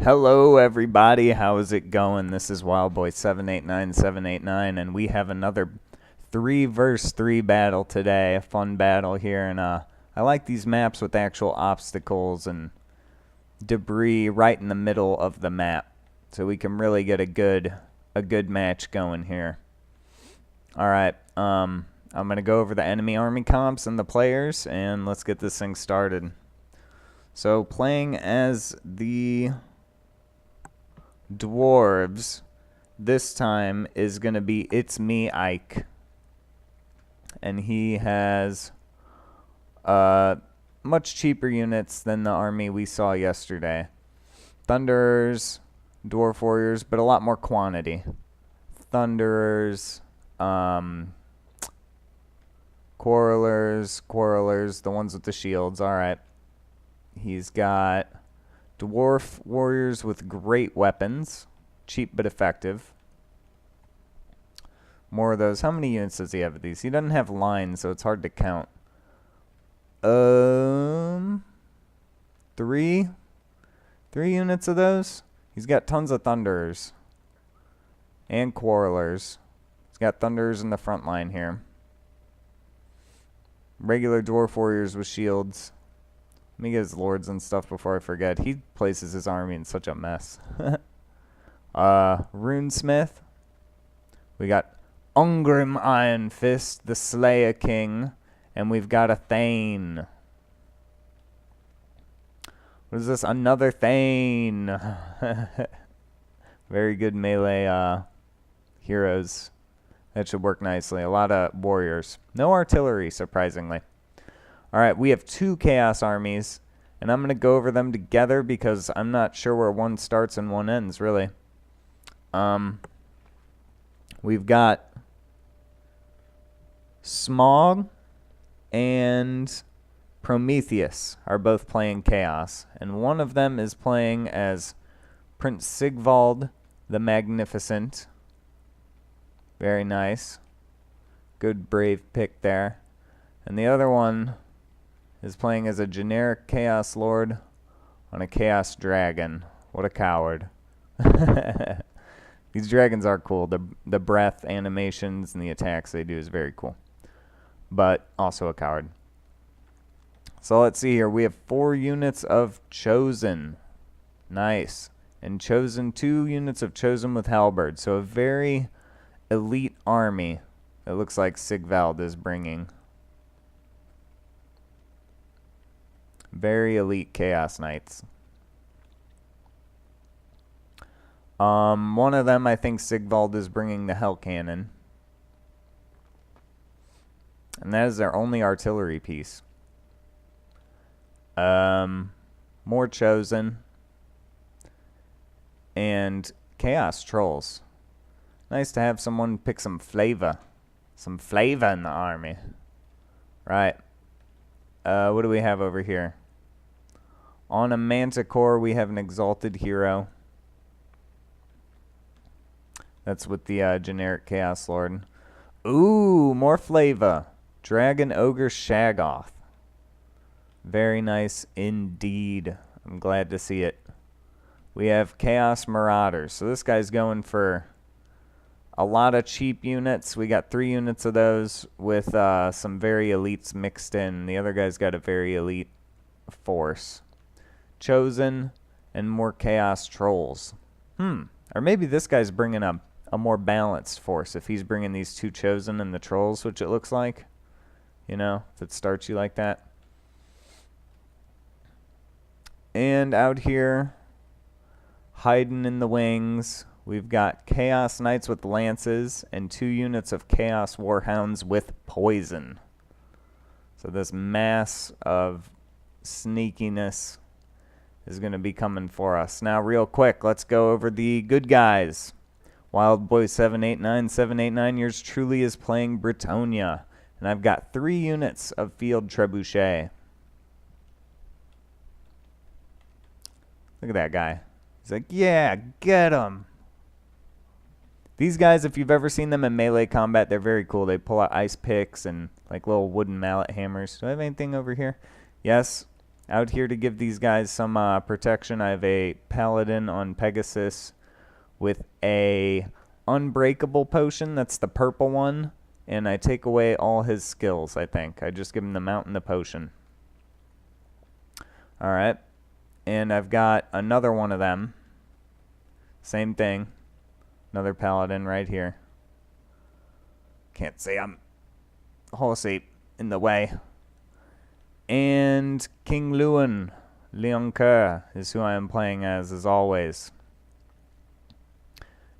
Hello everybody, how is it going? This is Wildboy789789 and we have another 3 versus 3 battle today. A fun battle here, and I like these maps with actual obstacles and debris right in the middle of the map. So we can really get a good match going here. Alright, I'm going to go over the enemy army comps and the players, and let's get this thing started. So playing as the dwarves this time is going to be It's Me Ike, and he has much cheaper units than the army we saw yesterday. Thunderers, dwarf warriors, but a lot more quantity. Thunderers, quarrelers, the ones with the shields. Alright, he's got dwarf warriors with great weapons, cheap but effective. More of those. How many units does he have of these? He doesn't have lines, so it's hard to count. 3 units of those. He's got tons of thunderers and quarrelers. He's got thunderers in the front line here. Regular dwarf warriors with shields. Let me get his lords and stuff before I forget. He places his army in such a mess. Runesmith. We got Ungrim Iron Fist, the Slayer King. And we've got a Thane. What is this? Another Thane. Very good melee heroes. That should work nicely. A lot of warriors. No artillery, surprisingly. Alright, we have 2 Chaos armies, and I'm going to go over them together because I'm not sure where one starts and one ends, really. We've got Smog and Prometheus are both playing Chaos, and one of them is playing as Prince Sigvald the Magnificent. Very nice. Good brave pick there. And the other one is playing as a generic Chaos Lord on a Chaos Dragon. What a coward. These dragons are cool. The breath animations and the attacks they do is very cool. But also a coward. So let's see here. We have 4 units of Chosen. Nice. And Chosen, 2 units of Chosen with Halberd. So a very elite army it looks like Sigvald is bringing. Very elite Chaos Knights. One of them, I think Sigvald is bringing the Hell Cannon. And that is their only artillery piece. More Chosen. And Chaos Trolls. Nice to have someone pick some flavor. Some flavor in the army. Right. What do we have over here? On a Manticore, we have an Exalted Hero. That's with the generic Chaos Lord. Ooh, more flavor. Dragon Ogre Shaggoth. Very nice indeed. I'm glad to see it. We have Chaos Marauders. So this guy's going for a lot of cheap units. We got 3 units of those with some very elites mixed in. The other guy's got a very elite force. Chosen and more Chaos Trolls. Or maybe this guy's bringing a more balanced force if he's bringing these 2 Chosen and the Trolls, which it looks like. You know, if it starts you like that. And out here, hiding in the wings, we've got Chaos Knights with Lances and 2 units of Chaos Warhounds with Poison. So this mass of sneakiness is going to be coming for us. Now, real quick, let's go over the good guys. Wildboy789789, yours truly is playing Bretonnia. And I've got 3 units of Field Trebuchet. Look at that guy. He's like, yeah, get him. These guys, if you've ever seen them in melee combat, they're very cool. They pull out ice picks and like little wooden mallet hammers. Do I have anything over here? Yes. Out here to give these guys some protection, I have a paladin on Pegasus with a unbreakable potion. That's the purple one. And I take away all his skills, I think. I just give him the mount and the potion. Alright. And I've got another one of them. Same thing. Another paladin right here. Can't say I'm horsey in the way. And King Lewin, Leon Kerr, is who I am playing as always.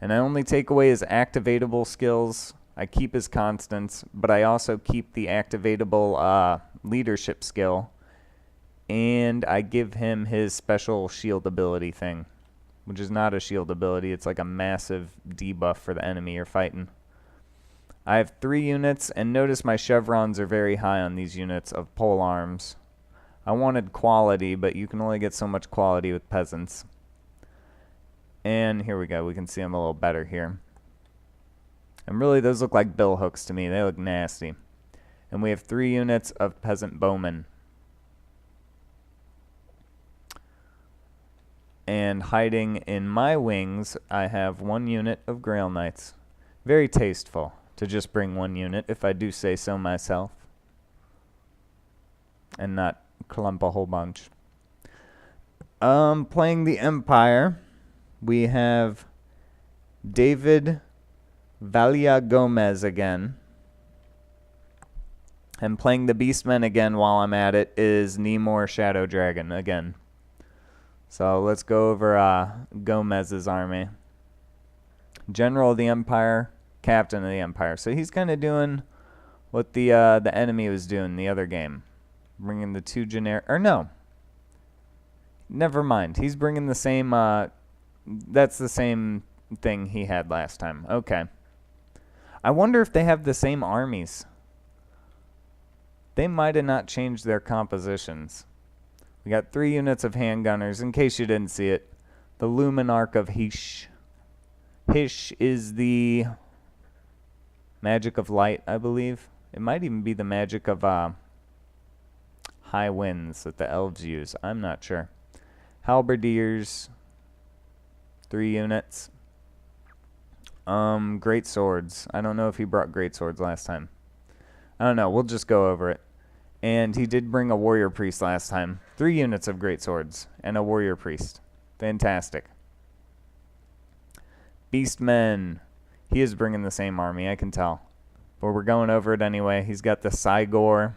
And I only take away his activatable skills. I keep his constants, but I also keep the activatable leadership skill. And I give him his special shield ability thing, which is not a shield ability. It's like a massive debuff for the enemy you're fighting. I have 3 units, and notice my chevrons are very high on these units of pole arms. I wanted quality, but you can only get so much quality with peasants. And here we go. We can see them a little better here. And really, those look like bill hooks to me. They look nasty. And we have 3 units of peasant bowmen. And hiding in my wings, I have 1 unit of Grail Knights. Very tasteful to just bring 1 unit, if I do say so myself. And not clump a whole bunch. Playing the Empire, we have David Valia Gomez again. And playing the Beastmen again while I'm at it is Nemor Shadow Dragon again. So let's go over Gomez's army. General of the Empire, Captain of the Empire. So he's kind of doing what the enemy was doing the other game. Bringing the 2 generic... Or no. Never mind. He's bringing the same... that's the same thing he had last time. Okay. I wonder if they have the same armies. They might have not changed their compositions. We got 3 units of handgunners, in case you didn't see it. The Luminarch of Hish. Hish is the magic of light, I believe. It might even be the magic of high winds that the elves use. I'm not sure. Halberdiers, 3 units. Great swords. I don't know if he brought great swords last time. I don't know. We'll just go over it. And he did bring a warrior priest last time. 3 units of great swords and a warrior priest. Fantastic. Beastmen. He is bringing the same army, I can tell. But we're going over it anyway. He's got the Cygor.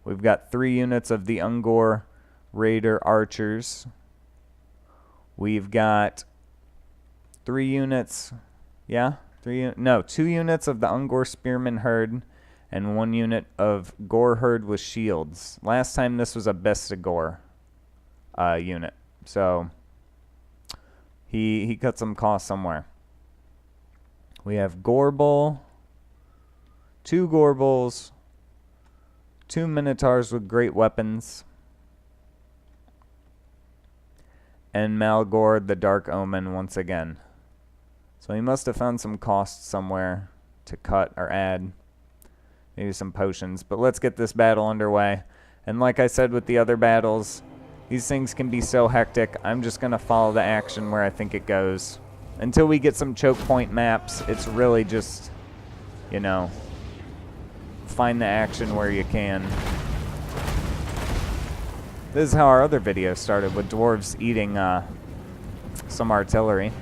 We've got 3 units of the Ungor Raider Archers. We've got 3 units. Yeah? 2 units of the Ungor Spearman Herd. And 1 unit of Gore Herd with shields. Last time this was a Bestigor unit. So he cut some cost somewhere. We have Gorble, 2 Gorbles, 2 Minotaurs with great weapons, and Malgor the Dark Omen once again. So he must have found some costs somewhere to cut or add. Maybe some potions. But let's get this battle underway. And like I said with the other battles, these things can be so hectic. I'm just going to follow the action where I think it goes. Until we get some choke point maps, it's really just, you know, find the action where you can. This is how our other video started, with dwarves eating some artillery.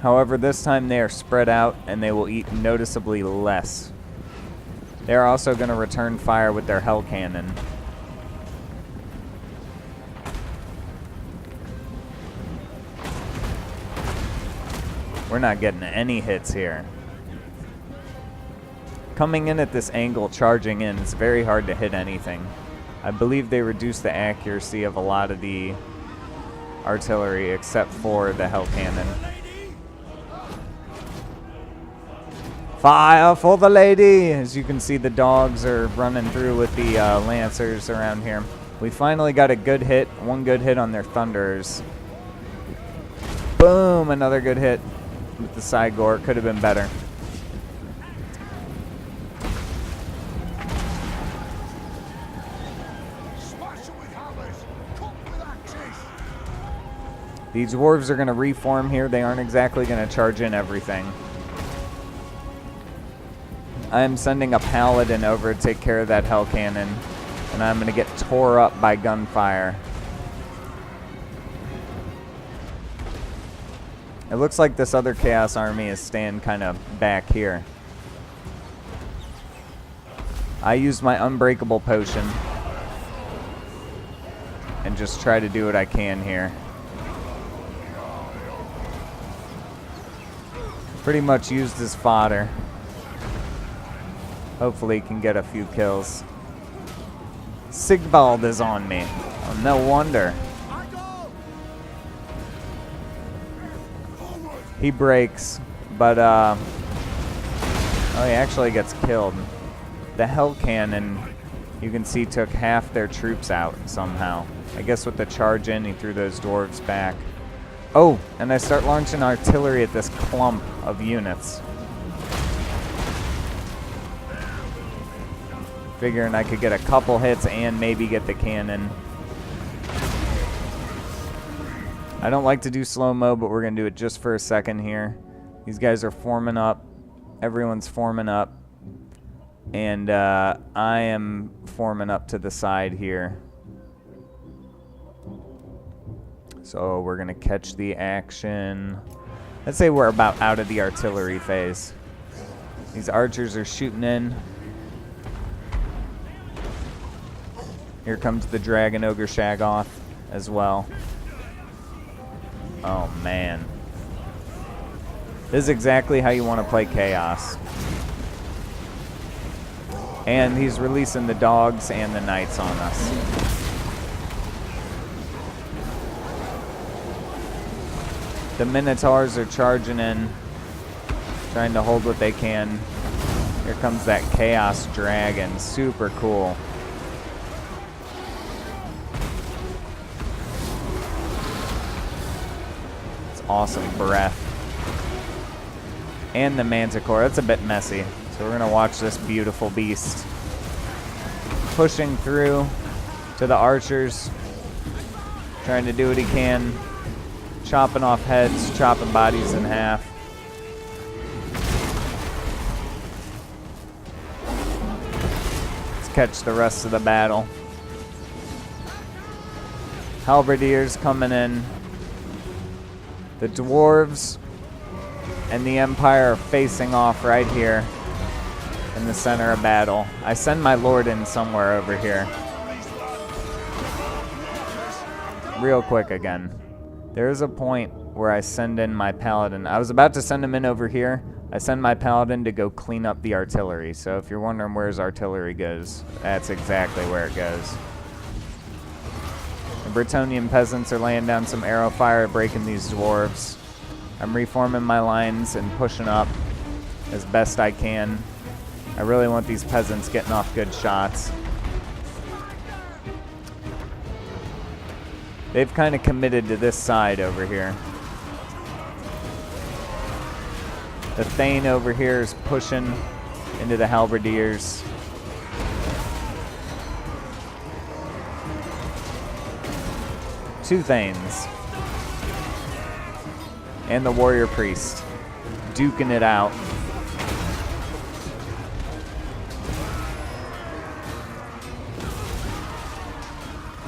However, this time they are spread out and they will eat noticeably less. They're also going to return fire with their hell cannon. We're not getting any hits here. Coming in at this angle, charging in, it's very hard to hit anything. I believe they reduced the accuracy of a lot of the artillery except for the hell cannon. Fire for the lady! As you can see, the dogs are running through with the lancers around here. We finally got a good hit, 1 good hit on their thunderers. Boom! Another good hit with the Cygor. Could have been better. The dwarves are going to reform here. They aren't exactly going to charge in everything. I am sending a paladin over to take care of that hell cannon, and I'm going to get tore up by gunfire. It looks like this other Chaos Army is staying kind of back here. I use my Unbreakable Potion and just try to do what I can here. Pretty much used as fodder. Hopefully can get a few kills. Sigvald is on me. Oh, no wonder. He breaks, but oh, he actually gets killed. The hell cannon, you can see, took half their troops out somehow. I guess with the charge in, he threw those dwarves back. Oh, and I start launching artillery at this clump of units. Figuring I could get a couple hits and maybe get the cannon. I don't like to do slow-mo, but we're going to do it just for a second here. These guys are forming up. Everyone's forming up. And I am forming up to the side here. So we're going to catch the action. Let's say we're about out of the artillery phase. These archers are shooting in. Here comes the Dragon Ogre Shaggoth as well. Oh, man. This is exactly how you want to play Chaos. And he's releasing the dogs and the knights on us. The Minotaurs are charging in, trying to hold what they can. Here comes that Chaos Dragon. Super cool. Awesome breath. And the Manticore. That's a bit messy. So we're going to watch this beautiful beast pushing through to the archers. Trying to do what he can. Chopping off heads, chopping bodies in half. Let's catch the rest of the battle. Halberdiers coming in. The dwarves and the Empire are facing off right here in the center of battle. I send my lord in somewhere over here. Real quick again. There is a point where I send in my paladin. I was about to send him in over here. I send my paladin to go clean up the artillery. So if you're wondering where his artillery goes, that's exactly where it goes. The Bretonnian peasants are laying down some arrow fire, breaking these dwarves. I'm reforming my lines and pushing up as best I can. I really want these peasants getting off good shots. They've kind of committed to this side over here. The Thane over here is pushing into the Halberdiers. Two Thanes. And the Warrior Priest. Duking it out.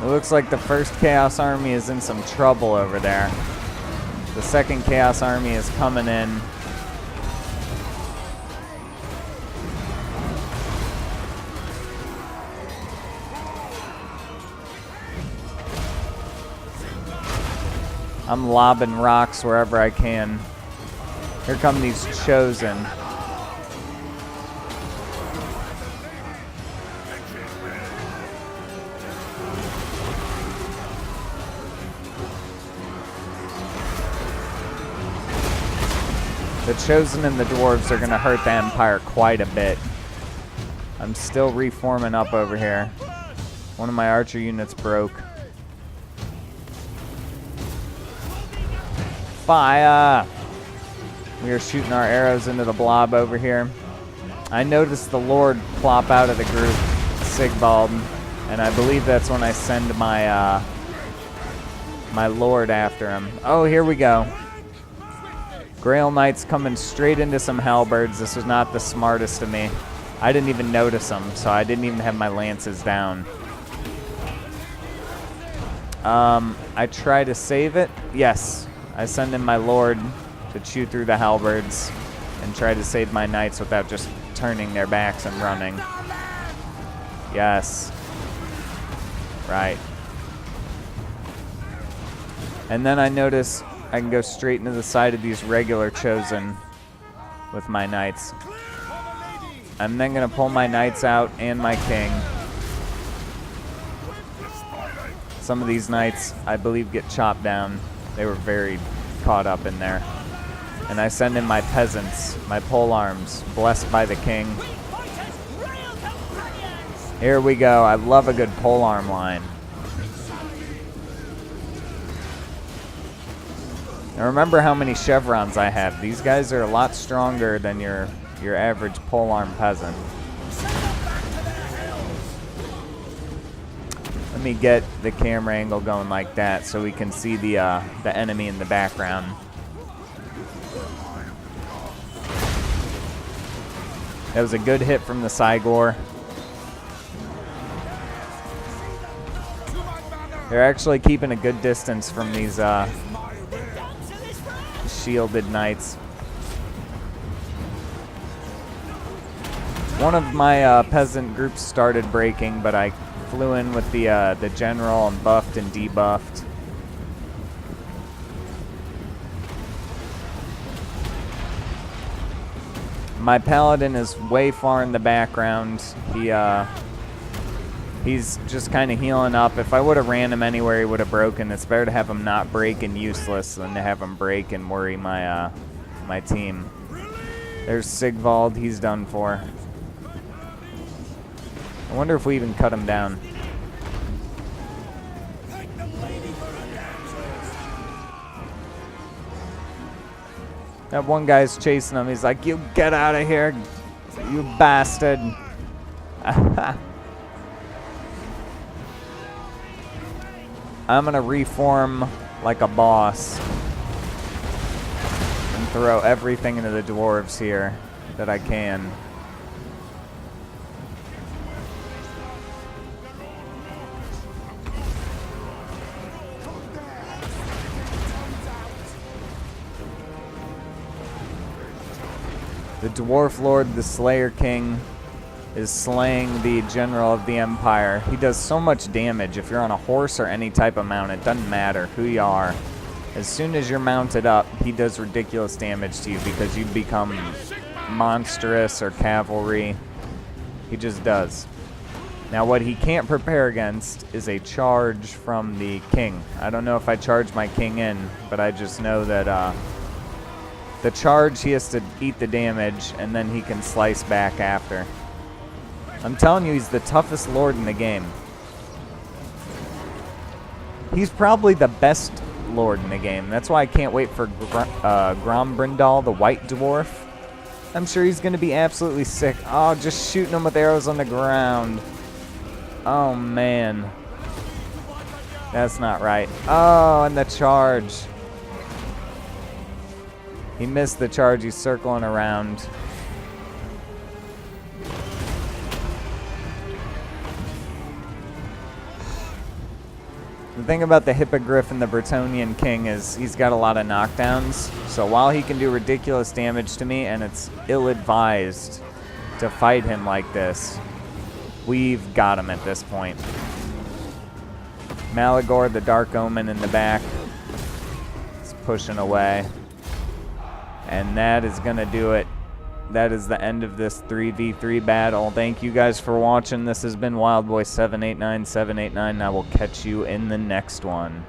It looks like the first Chaos Army is in some trouble over there. The second Chaos Army is coming in. I'm lobbing rocks wherever I can. Here come these Chosen. The Chosen and the Dwarves are going to hurt the Empire quite a bit. I'm still reforming up over here. One of my archer units broke. Fire! We are shooting our arrows into the blob over here. I noticed the Lord plop out of the group, Sigvald, and I believe that's when I send my my lord after him. Oh, here we go. Grail Knights coming straight into some halberds. This was not the smartest of me. I didn't even notice them, so I didn't even have my lances down. I try to save it. Yes, I send in my lord to chew through the halberds and try to save my knights without just turning their backs and running. Yes. Right. And then I notice I can go straight into the side of these regular chosen with my knights. I'm then going to pull my knights out and my king. Some of these knights, I believe, get chopped down. They were very caught up in there. And I send in my peasants, my pole arms, blessed by the king. Here we go. I love a good pole arm line. Now remember how many chevrons I have. These guys are a lot stronger than your average pole arm peasant. Let me get the camera angle going like that so we can see the enemy in the background. That was a good hit from the Cygor. They're actually keeping a good distance from these shielded knights. One of my peasant groups started breaking, but I flew in with the general and buffed and debuffed. My paladin is way far in the background. He's just kind of healing up. If I would have ran him anywhere, he would have broken. It's better to have him not break and useless than to have him break and worry my my team. There's Sigvald. He's done for. I wonder if we even cut him down. That one guy's chasing him. He's like, "You get out of here, you bastard." I'm going to reform like a boss and throw everything into the dwarves here that I can. The Dwarf Lord, the Slayer King, is slaying the General of the Empire. He does so much damage. If you're on a horse or any type of mount, it doesn't matter who you are. As soon as you're mounted up, he does ridiculous damage to you because you become monstrous or cavalry. He just does. Now what he can't prepare against is a charge from the king. I don't know if I charge my king in, but I just know that the charge, he has to eat the damage, and then he can slice back after. I'm telling you, he's the toughest lord in the game. He's probably the best lord in the game. That's why I can't wait for Grombrindal, the white dwarf. I'm sure he's going to be absolutely sick. Oh, just shooting him with arrows on the ground. Oh, man. That's not right. Oh, and the charge. He missed the charge. He's circling around. The thing about the Hippogriff and the Bretonian King is he's got a lot of knockdowns. So while he can do ridiculous damage to me, and it's ill-advised to fight him like this, we've got him at this point. Malagor, the Dark Omen in the back, is pushing away. And that is going to do it. That is the end of this 3v3 battle. Thank you guys for watching. This has been Wildboy789789. I will catch you in the next one.